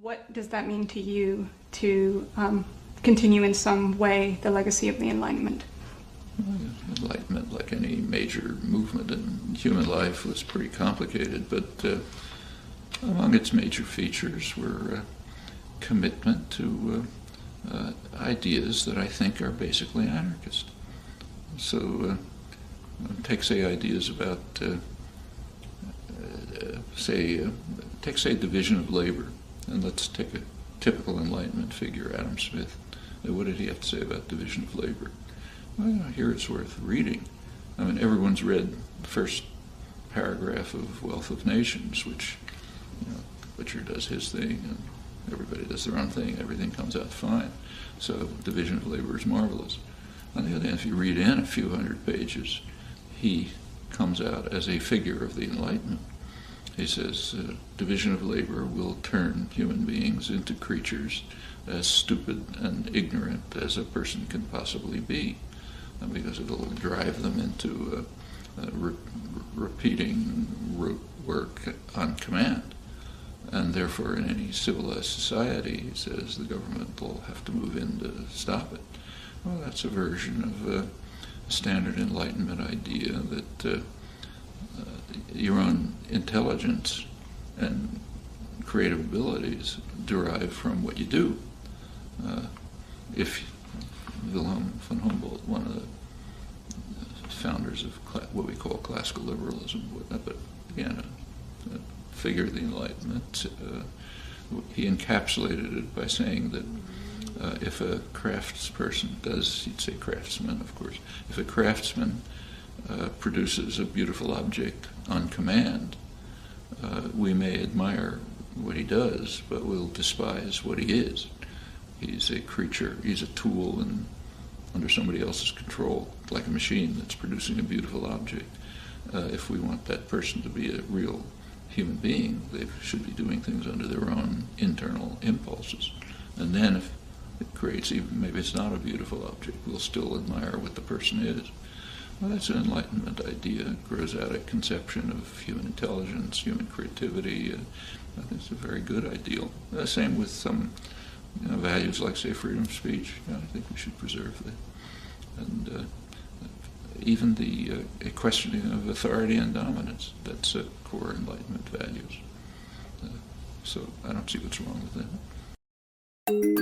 What does that mean to you to continue in some way the legacy of the Enlightenment? Enlightenment, like any major movement in human life, was pretty complicated, but among its major features were commitment to ideas that I think are basically anarchist. So take, say, ideas about, take division of labor, and let's take a typical Enlightenment figure, Adam Smith. What did he have to say about division of labor? Well, here it's worth reading. I mean, everyone's read the first paragraph of Wealth of Nations, which, Butcher does his thing, and everybody does their own thing, everything comes out fine. So division of labor is marvelous. On the other hand, if you read in a few hundred pages, he comes out as a figure of the Enlightenment. He says, division of labor will turn human beings into creatures as stupid and ignorant as a person can possibly be, because it will drive them into repeating rote work on command. And therefore, in any civilized society, he says, the government will have to move in to stop it. Well, that's a version of a standard Enlightenment idea that your own intelligence and creative abilities derive from what you do. If Wilhelm von Humboldt, one of the founders of what we call classical liberalism, but again, a figure of the Enlightenment, he encapsulated it by saying that if a craftsperson does, he'd say craftsman, of course, if a craftsman produces a beautiful object on command, we may admire what he does, but we'll despise what he is. He's a creature, he's a tool under somebody else's control, like a machine that's producing a beautiful object. If we want that person to be a real human being, they should be doing things under their own internal impulses. And then if it creates, even maybe it's not a beautiful object, we'll still admire what the person is. Well, that's an Enlightenment idea. It grows out of conception of human intelligence, human creativity. I think it's a very good ideal. Same with some values like, say, freedom of speech. I think we should preserve that. And even the questioning of authority and dominance, that's core Enlightenment values. So I don't see what's wrong with that.